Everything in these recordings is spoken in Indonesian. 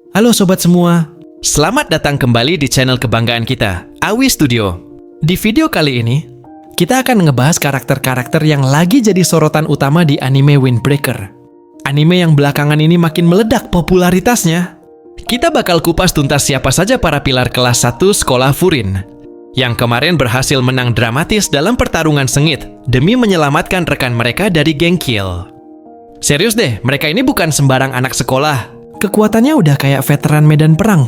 Halo sobat semua, selamat datang kembali di channel kebanggaan kita, Awi Studio. Di video kali ini, kita akan ngebahas karakter-karakter yang lagi jadi sorotan utama di anime Windbreaker. Anime yang belakangan ini makin meledak popularitasnya. Kita bakal kupas tuntas siapa saja para pilar kelas 1 sekolah Furin yang kemarin berhasil menang dramatis dalam pertarungan sengit demi menyelamatkan rekan mereka dari geng kill. Serius deh, mereka ini bukan sembarang anak sekolah. Kekuatannya udah kayak veteran medan perang.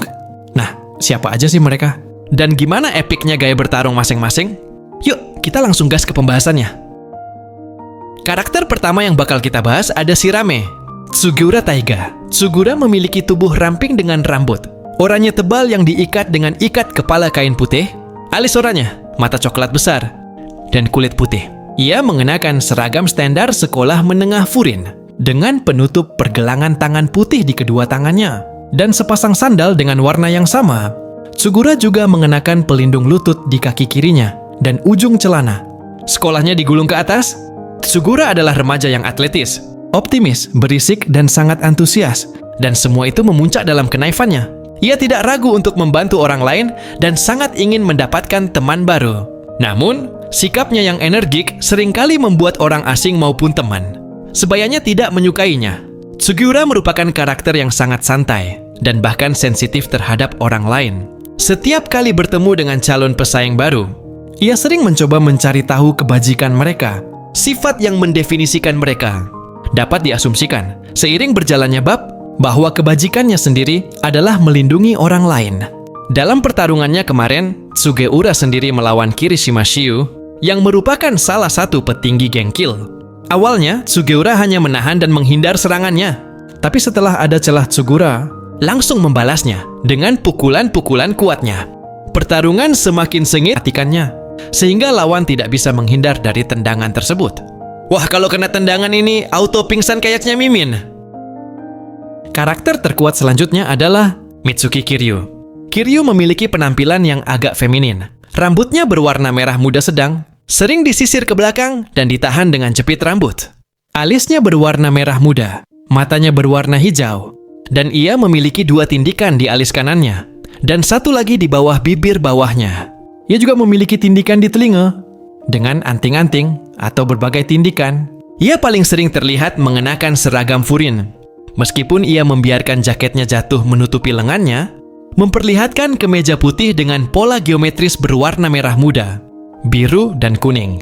Nah, siapa aja sih mereka? Dan gimana epicnya gaya bertarung masing-masing? Yuk, kita langsung gas ke pembahasannya. Karakter pertama yang bakal kita bahas ada Shirame, Tsugura Taiga. Tsugura memiliki tubuh ramping dengan rambut, oranye tebal yang diikat dengan ikat kepala kain putih, alis oranye, mata coklat besar, dan kulit putih. Ia mengenakan seragam standar sekolah menengah Furin dengan penutup pergelangan tangan putih di kedua tangannya dan sepasang sandal dengan warna yang sama. Tsugura juga mengenakan pelindung lutut di kaki kirinya dan ujung celana. Sekolahnya digulung ke atas. Tsugura adalah remaja yang atletis, optimis, berisik, dan sangat antusias. Dan semua itu memuncak dalam kenaifannya. Ia tidak ragu untuk membantu orang lain dan sangat ingin mendapatkan teman baru. Namun, sikapnya yang energik seringkali membuat orang asing maupun teman sebayanya tidak menyukainya. Tsugura merupakan karakter yang sangat santai dan bahkan sensitif terhadap orang lain. Setiap kali bertemu dengan calon pesaing baru, ia sering mencoba mencari tahu kebajikan mereka, sifat yang mendefinisikan mereka. Dapat diasumsikan, seiring berjalannya bab, bahwa kebajikannya sendiri adalah melindungi orang lain. Dalam pertarungannya kemarin, Sugeura sendiri melawan Kirishima Shiu, yang merupakan salah satu petinggi geng kill. Awalnya, Sugeura hanya menahan dan menghindar serangannya. Tapi setelah ada celah Tsugura, langsung membalasnya dengan pukulan-pukulan kuatnya. Pertarungan semakin sengit hatikannya, sehingga lawan tidak bisa menghindar dari tendangan tersebut. Wah, kalau kena tendangan ini, auto pingsan kayaknya Mimin. Karakter terkuat selanjutnya adalah Mitsuki Kiryu. Kiryu memiliki penampilan yang agak feminin. Rambutnya berwarna merah muda sedang, sering disisir ke belakang dan ditahan dengan jepit rambut. Alisnya berwarna merah muda, matanya berwarna hijau, dan ia memiliki 2 tindikan di alis kanannya, dan 1 lagi di bawah bibir bawahnya. Ia juga memiliki tindikan di telinga, dengan anting-anting atau berbagai tindikan. Ia paling sering terlihat mengenakan seragam Furin. Meskipun ia membiarkan jaketnya jatuh menutupi lengannya, memperlihatkan kemeja putih dengan pola geometris berwarna merah muda, biru, dan kuning.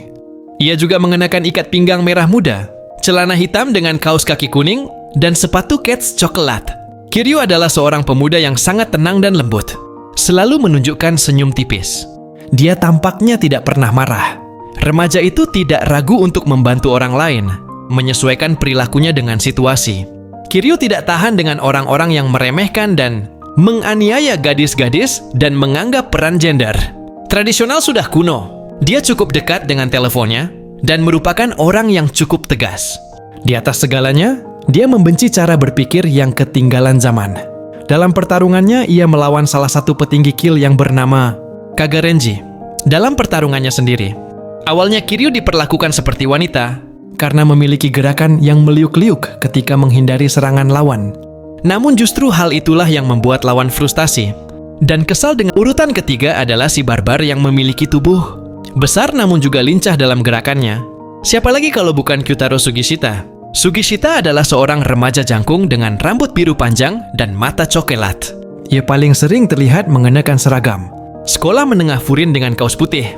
Ia juga mengenakan ikat pinggang merah muda, celana hitam dengan kaos kaki kuning, dan sepatu kets coklat. Kiryu adalah seorang pemuda yang sangat tenang dan lembut, selalu menunjukkan senyum tipis. Dia tampaknya tidak pernah marah. Remaja itu tidak ragu untuk membantu orang lain, menyesuaikan perilakunya dengan situasi. Kiryu tidak tahan dengan orang-orang yang meremehkan dan menganiaya gadis-gadis dan menganggap peran gender tradisional sudah kuno. Dia cukup dekat dengan teleponnya dan merupakan orang yang cukup tegas. Di atas segalanya, dia membenci cara berpikir yang ketinggalan zaman. Dalam pertarungannya, ia melawan salah satu petinggi kill yang bernama Kagarenji. Dalam pertarungannya sendiri, awalnya Kiryu diperlakukan seperti wanita karena memiliki gerakan yang meliuk-liuk ketika menghindari serangan lawan. Namun justru hal itulah yang membuat lawan frustasi dan kesal. Dengan urutan ketiga adalah si barbar yang memiliki tubuh besar namun juga lincah dalam gerakannya. Siapa lagi kalau bukan Kyutaro Sugishita? Sugishita adalah seorang remaja jangkung dengan rambut biru panjang dan mata coklat. Ia paling sering terlihat mengenakan seragam sekolah menengah Furin dengan kaos putih.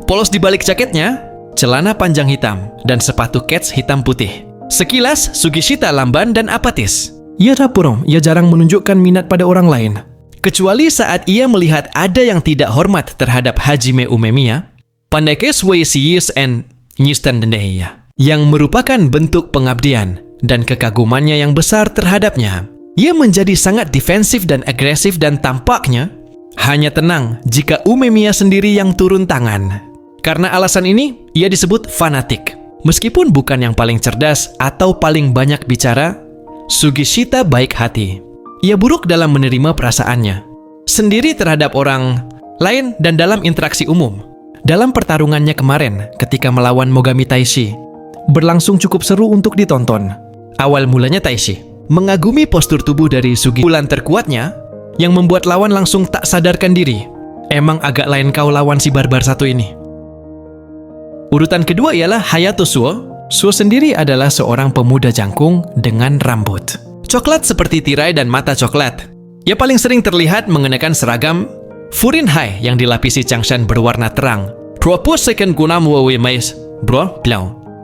Polos di balik jaketnya, celana panjang hitam, dan sepatu kets hitam putih. Sekilas, Sugishita lamban dan apatis. Ia rapurong, ia jarang menunjukkan minat pada orang lain. Kecuali saat ia melihat ada yang tidak hormat terhadap Hajime Umemiya, Pandekes Weisiyis and Nyistandeneya, yang merupakan bentuk pengabdian dan kekagumannya yang besar terhadapnya. Ia menjadi sangat defensif dan agresif dan tampaknya hanya tenang jika Umemiya sendiri yang turun tangan. Karena alasan ini, ia disebut fanatik. Meskipun bukan yang paling cerdas atau paling banyak bicara, Sugishita baik hati. Ia buruk dalam menerima perasaannya sendiri terhadap orang lain dan dalam interaksi umum. Dalam pertarungannya kemarin ketika melawan Mogami Taishi, berlangsung cukup seru untuk ditonton. Awal mulanya Taishi mengagumi postur tubuh dari Sugi, pukulan terkuatnya yang membuat lawan langsung tak sadarkan diri. Emang agak lain kau lawan si barbar satu ini. Urutan kedua ialah Hayato Suo. Suo sendiri adalah seorang pemuda jangkung dengan rambut coklat seperti tirai dan mata coklat. Ia paling sering terlihat mengenakan seragam Furinhai yang dilapisi changshan berwarna terang.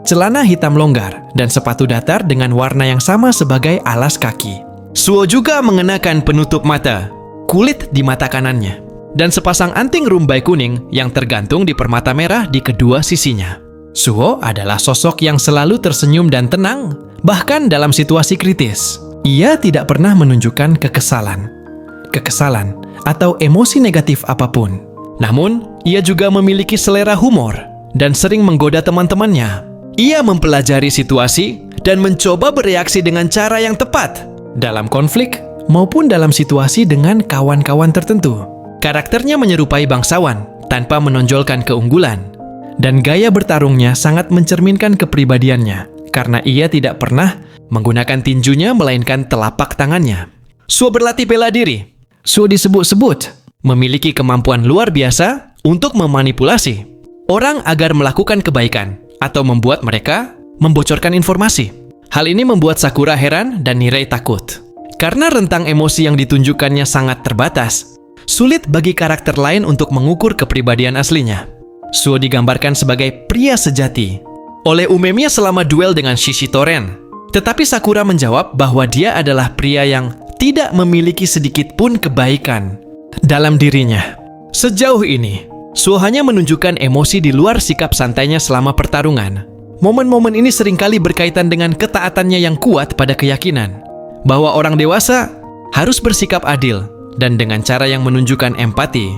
Celana hitam longgar dan sepatu datar dengan warna yang sama sebagai alas kaki. Suo juga mengenakan penutup mata, kulit di mata kanannya, dan sepasang anting rumbai kuning yang tergantung di permata merah di kedua sisinya. Suo adalah sosok yang selalu tersenyum dan tenang, bahkan dalam situasi kritis. Ia tidak pernah menunjukkan kekesalan, atau emosi negatif apapun. Namun, ia juga memiliki selera humor dan sering menggoda teman-temannya. Ia mempelajari situasi dan mencoba bereaksi dengan cara yang tepat dalam konflik maupun dalam situasi dengan kawan-kawan tertentu. Karakternya menyerupai bangsawan tanpa menonjolkan keunggulan. Dan gaya bertarungnya sangat mencerminkan kepribadiannya, karena ia tidak pernah menggunakan tinjunya melainkan telapak tangannya. Suo berlatih bela diri. Suo disebut-sebut memiliki kemampuan luar biasa untuk memanipulasi orang agar melakukan kebaikan atau membuat mereka membocorkan informasi. Hal ini membuat Sakura heran dan Nirei takut. Karena rentang emosi yang ditunjukkannya sangat terbatas, sulit bagi karakter lain untuk mengukur kepribadian aslinya. Suo digambarkan sebagai pria sejati oleh Umemiya selama duel dengan Shishitoren. Tetapi Sakura menjawab bahwa dia adalah pria yang tidak memiliki sedikit pun kebaikan dalam dirinya. Sejauh ini, Suo hanya menunjukkan emosi di luar sikap santainya selama pertarungan. Momen-momen ini seringkali berkaitan dengan ketaatannya yang kuat pada keyakinan bahwa orang dewasa harus bersikap adil dan dengan cara yang menunjukkan empati.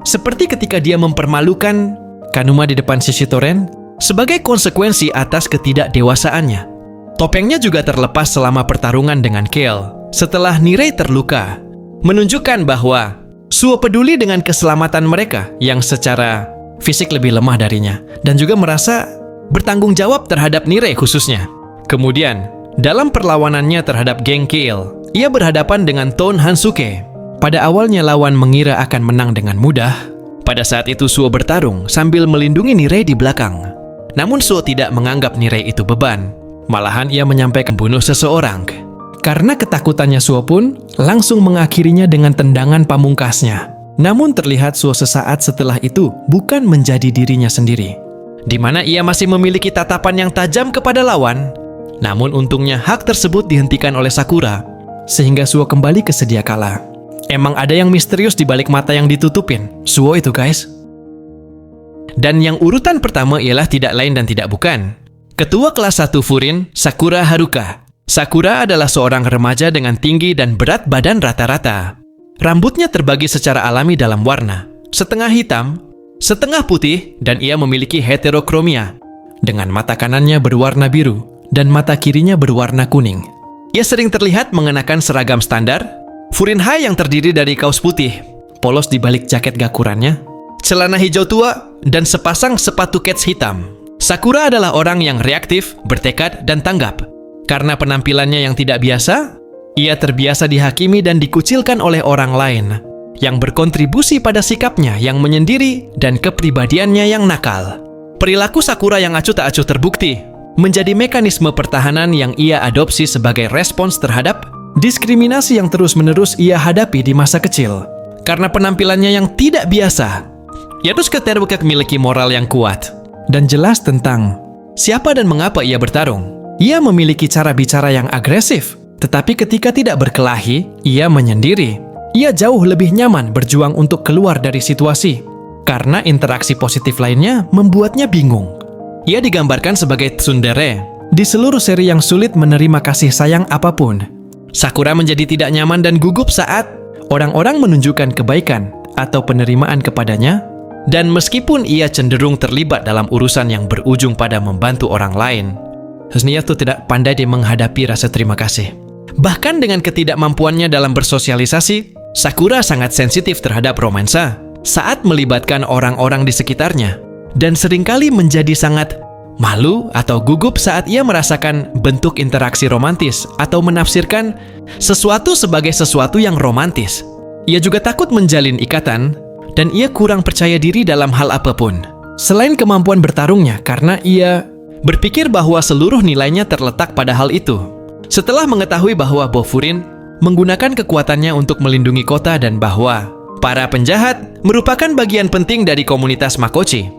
Seperti ketika dia mempermalukan Kanuma di depan Shishitoren sebagai konsekuensi atas ketidakdewasaannya. Topengnya juga terlepas selama pertarungan dengan Kale setelah Nirei terluka, menunjukkan bahwa Suo peduli dengan keselamatan mereka yang secara fisik lebih lemah darinya dan juga merasa bertanggung jawab terhadap Nirei khususnya. Kemudian, dalam perlawanannya terhadap geng Kale, ia berhadapan dengan Ton Hansuke. Pada awalnya lawan mengira akan menang dengan mudah. Pada saat itu Suo bertarung sambil melindungi Nirei di belakang. Namun Suo tidak menganggap Nirei itu beban. Malahan ia menyampaikan bunuh seseorang. Karena ketakutannya Suo pun langsung mengakhirinya dengan tendangan pamungkasnya. Namun terlihat Suo sesaat setelah itu bukan menjadi dirinya sendiri, di mana ia masih memiliki tatapan yang tajam kepada lawan. Namun untungnya hak tersebut dihentikan oleh Sakura, sehingga Suo kembali ke sedia kala. Emang ada yang misterius di balik mata yang ditutupin, Suo itu guys. Dan yang urutan pertama ialah tidak lain dan tidak bukan Ketua kelas 1 Furin, Sakura Haruka. Sakura adalah seorang remaja dengan tinggi dan berat badan rata-rata. Rambutnya terbagi secara alami dalam warna, setengah hitam, setengah putih, dan ia memiliki heterokromia, dengan mata kanannya berwarna biru dan mata kirinya berwarna kuning. Ia sering terlihat mengenakan seragam standar Furinhai yang terdiri dari kaos putih, polos di balik jaket gakurannya, celana hijau tua, dan sepasang sepatu kets hitam. Sakura adalah orang yang reaktif, bertekad, dan tanggap. Karena penampilannya yang tidak biasa, ia terbiasa dihakimi dan dikucilkan oleh orang lain, yang berkontribusi pada sikapnya yang menyendiri dan kepribadiannya yang nakal. Perilaku Sakura yang acuh tak acuh terbukti menjadi mekanisme pertahanan yang ia adopsi sebagai respons terhadap diskriminasi yang terus-menerus ia hadapi di masa kecil. Karena penampilannya yang tidak biasa, Yatsuke Teruka memiliki moral yang kuat dan jelas tentang siapa dan mengapa ia bertarung. Ia memiliki cara bicara yang agresif, tetapi ketika tidak berkelahi, ia menyendiri. Ia jauh lebih nyaman berjuang untuk keluar dari situasi, karena interaksi positif lainnya membuatnya bingung. Ia digambarkan sebagai tsundere di seluruh seri yang sulit menerima kasih sayang apapun. Sakura menjadi tidak nyaman dan gugup saat orang-orang menunjukkan kebaikan atau penerimaan kepadanya, dan meskipun ia cenderung terlibat dalam urusan yang berujung pada membantu orang lain, Husnia itu tidak pandai di menghadapi rasa terima kasih. Bahkan dengan ketidakmampuannya dalam bersosialisasi, Sakura sangat sensitif terhadap romansa saat melibatkan orang-orang di sekitarnya, dan seringkali menjadi sangat malu, atau gugup saat ia merasakan bentuk interaksi romantis atau menafsirkan sesuatu sebagai sesuatu yang romantis. Ia juga takut menjalin ikatan, dan ia kurang percaya diri dalam hal apapun. Selain kemampuan bertarungnya, karena ia berpikir bahwa seluruh nilainya terletak pada hal itu. Setelah mengetahui bahwa Bofurin menggunakan kekuatannya untuk melindungi kota dan bahwa para penjahat merupakan bagian penting dari komunitas Makochi,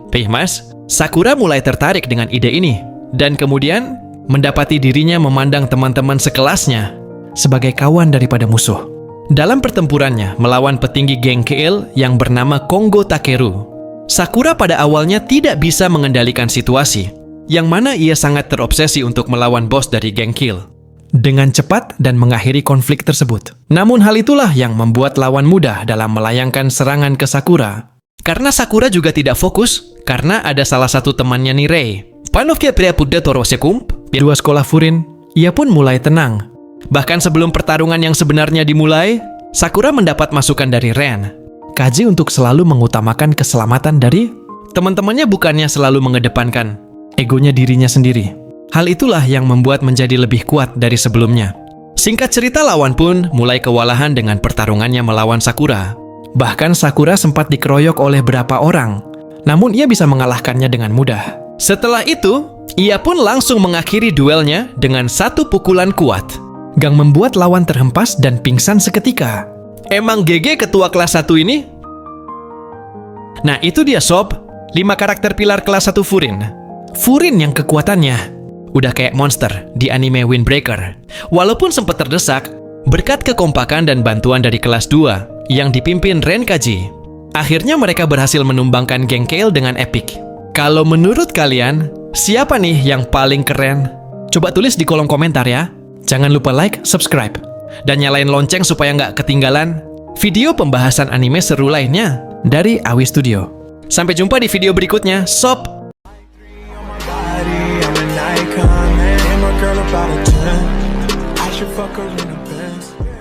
Sakura mulai tertarik dengan ide ini, dan kemudian mendapati dirinya memandang teman-teman sekelasnya sebagai kawan daripada musuh. Dalam pertempurannya melawan petinggi geng Keil yang bernama Kongo Takeru, Sakura pada awalnya tidak bisa mengendalikan situasi, yang mana ia sangat terobsesi untuk melawan bos dari geng Keil dengan cepat dan mengakhiri konflik tersebut. Namun hal itulah yang membuat lawan mudah dalam melayangkan serangan ke Sakura. Karena Sakura juga tidak fokus, karena ada salah satu temannya Nirei, Panovkia Priapudha Torosekump, di dua sekolah Furin, ia pun mulai tenang. Bahkan sebelum pertarungan yang sebenarnya dimulai, Sakura mendapat masukan dari Ren, Kaji, untuk selalu mengutamakan keselamatan dari teman-temannya, bukannya selalu mengedepankan egonya dirinya sendiri. Hal itulah yang membuat menjadi lebih kuat dari sebelumnya. Singkat cerita, lawan pun mulai kewalahan dengan pertarungannya melawan Sakura. Bahkan Sakura sempat dikeroyok oleh beberapa orang, namun ia bisa mengalahkannya dengan mudah. Setelah itu, ia pun langsung mengakhiri duelnya dengan satu pukulan kuat. Gang membuat lawan terhempas dan pingsan seketika. Emang GG ketua kelas 1 ini? Nah, itu dia sob, 5 karakter pilar kelas 1 Furin. Furin yang kekuatannya udah kayak monster di anime Windbreaker. Walaupun sempat terdesak, berkat kekompakan dan bantuan dari kelas 2 yang dipimpin Ren Kaji, akhirnya mereka berhasil menumbangkan geng Keil dengan epic. Kalau menurut kalian, siapa nih yang paling keren? Coba tulis di kolom komentar ya. Jangan lupa like, subscribe, dan nyalain lonceng supaya nggak ketinggalan video pembahasan anime seru lainnya dari Awi Studio. Sampai jumpa di video berikutnya, sob! Girl about a 10, I should fuck her in the Benz.